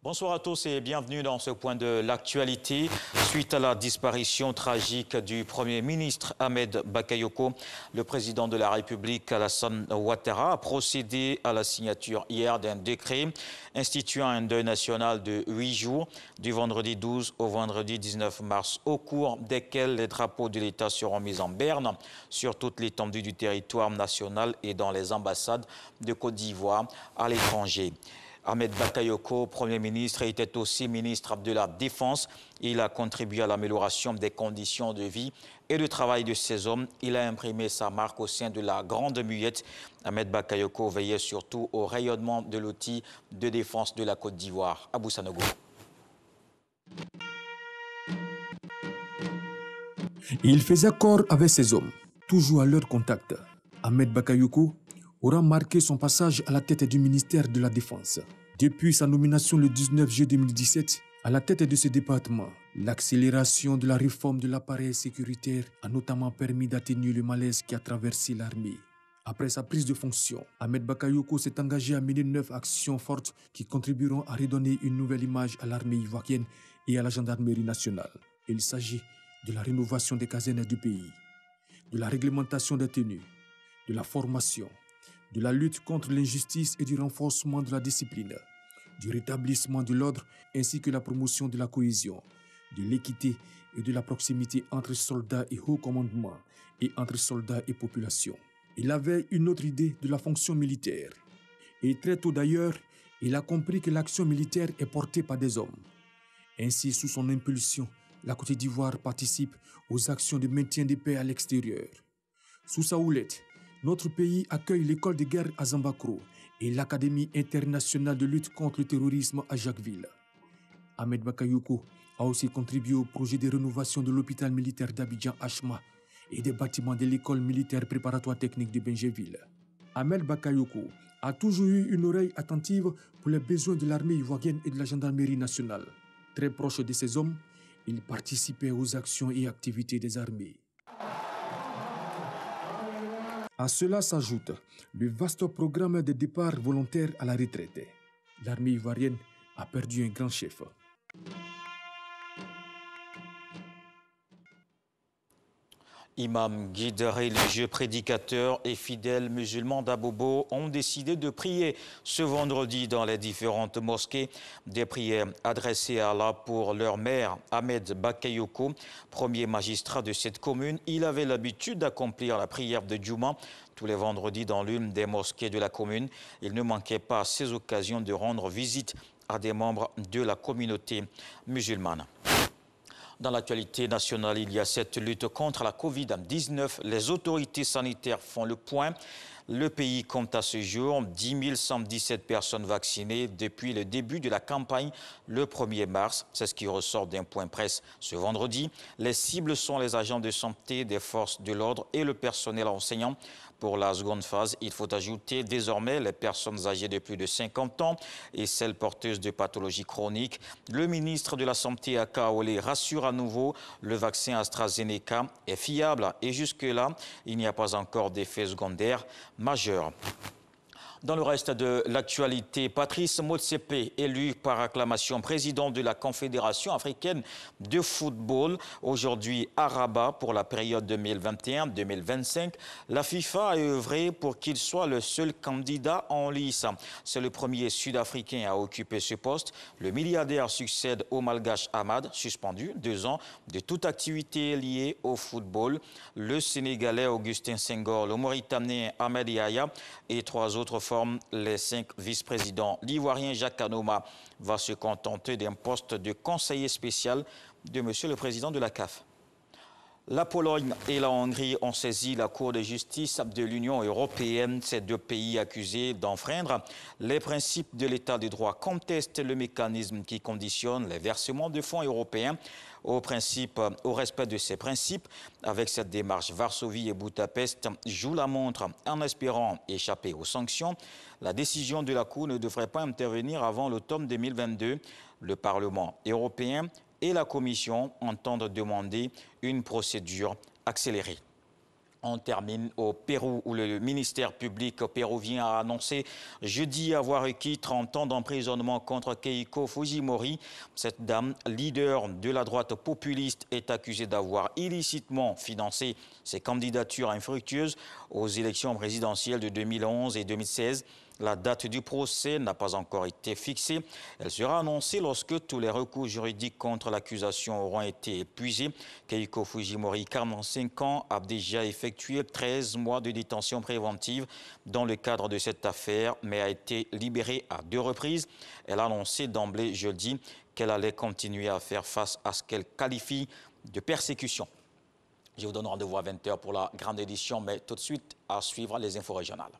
Bonsoir à tous et bienvenue dans ce point de l'actualité. Suite à la disparition tragique du Premier ministre Ahmed Bakayoko, le président de la République Alassane Ouattara a procédé à la signature hier d'un décret instituant un deuil national de 8 jours, du vendredi 12 au vendredi 19 mars, au cours desquels les drapeaux de l'État seront mis en berne sur toute l'étendue du territoire national et dans les ambassades de Côte d'Ivoire à l'étranger. Ahmed Bakayoko, Premier ministre, était aussi ministre de la Défense. Il a contribué à l'amélioration des conditions de vie et de travail de ces hommes. Il a imprimé sa marque au sein de la Grande Muette. Ahmed Bakayoko veillait surtout au rayonnement de l'outil de défense de la Côte d'Ivoire. Abou Sanogo. Il faisait corps avec ces hommes, toujours à leur contact. Ahmed Bakayoko aura marqué son passage à la tête du ministère de la Défense. Depuis sa nomination le 19 juillet 2017, à la tête de ce département, l'accélération de la réforme de l'appareil sécuritaire a notamment permis d'atténuer le malaise qui a traversé l'armée. Après sa prise de fonction, Ahmed Bakayoko s'est engagé à mener 9 actions fortes qui contribueront à redonner une nouvelle image à l'armée ivoirienne et à la gendarmerie nationale. Il s'agit de la rénovation des casernes du pays, de la réglementation des tenues, de la formation, de la lutte contre l'injustice et du renforcement de la discipline, du rétablissement de l'ordre ainsi que la promotion de la cohésion, de l'équité et de la proximité entre soldats et haut commandement et entre soldats et population. Il avait une autre idée de la fonction militaire. Et très tôt d'ailleurs, il a compris que l'action militaire est portée par des hommes. Ainsi, sous son impulsion, la Côte d'Ivoire participe aux actions de maintien de paix à l'extérieur. Sous sa houlette, notre pays accueille l'école de guerre à Zambakro et l'Académie internationale de lutte contre le terrorisme à Jacquesville. Ahmed Bakayoko a aussi contribué au projet de rénovation de l'hôpital militaire d'Abidjan-Achma et des bâtiments de l'école militaire préparatoire technique de Benjeville. Ahmed Bakayoko a toujours eu une oreille attentive pour les besoins de l'armée ivoirienne et de la gendarmerie nationale. Très proche de ces hommes, il participait aux actions et activités des armées. À cela s'ajoute le vaste programme de départ volontaire à la retraite. L'armée ivoirienne a perdu un grand chef. Imams, guides religieux, prédicateurs et fidèles musulmans d'Abobo ont décidé de prier ce vendredi dans les différentes mosquées. Des prières adressées à Allah pour leur maire, Ahmed Bakayoko, premier magistrat de cette commune. Il avait l'habitude d'accomplir la prière de Djouma tous les vendredis dans l'une des mosquées de la commune. Il ne manquait pas à ces occasions de rendre visite à des membres de la communauté musulmane. Dans l'actualité nationale, il y a cette lutte contre la Covid-19. Les autorités sanitaires font le point. Le pays compte à ce jour 10 117 personnes vaccinées depuis le début de la campagne le 1er mars. C'est ce qui ressort d'un point presse ce vendredi. Les cibles sont les agents de santé, des forces de l'ordre et le personnel enseignant. Pour la seconde phase, il faut ajouter désormais les personnes âgées de plus de 50 ans et celles porteuses de pathologies chroniques. Le ministre de la Santé, Aka Ole, rassure à nouveau, le vaccin AstraZeneca est fiable et jusque-là, il n'y a pas encore d'effets secondaires majeurs. Dans le reste de l'actualité, Patrice Motsepe, élu par acclamation président de la Confédération africaine de football, aujourd'hui à Rabat pour la période 2021-2025, la FIFA a œuvré pour qu'il soit le seul candidat en lice. C'est le premier Sud-Africain à occuper ce poste. Le milliardaire succède au Malgache Ahmad, suspendu 2 ans de toute activité liée au football. Le Sénégalais Augustin Senghor, le Mauritanien Ahmed Yahya et 3 autres forment les 5 vice-présidents. L'Ivoirien Jacques Kanoma va se contenter d'un poste de conseiller spécial de Monsieur le Président de la CAF. La Pologne et la Hongrie ont saisi la Cour de justice de l'Union européenne. Ces 2 pays accusés d'enfreindre les principes de l'État de droit contestent le mécanisme qui conditionne les versements de fonds européens au respect de ces principes. Avec cette démarche, Varsovie et Budapest jouent la montre en espérant échapper aux sanctions. La décision de la Cour ne devrait pas intervenir avant l'automne 2022. Le Parlement européen et la Commission entendent demander une procédure accélérée. On termine au Pérou, où le ministère public péruvien a annoncé jeudi avoir requis 30 ans d'emprisonnement contre Keiko Fujimori. Cette dame, leader de la droite populiste, est accusée d'avoir illicitement financé ses candidatures infructueuses aux élections présidentielles de 2011 et 2016. La date du procès n'a pas encore été fixée. Elle sera annoncée lorsque tous les recours juridiques contre l'accusation auront été épuisés. Keiko Fujimori, 45 ans, a déjà effectué 13 mois de détention préventive dans le cadre de cette affaire, mais a été libérée à 2 reprises. Elle a annoncé d'emblée jeudi qu'elle allait continuer à faire face à ce qu'elle qualifie de persécution. Je vous donne rendez-vous à 20 h pour la grande édition, mais tout de suite à suivre les infos régionales.